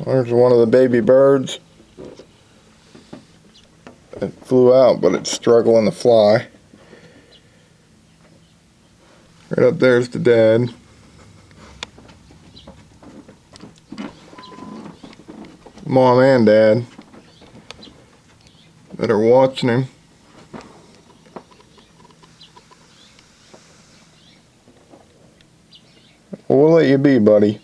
There's one of the baby birds. It flew out, but it's struggling to fly. Right up there's the dad. Mom and dad that are watching him. We'll let you be, buddy.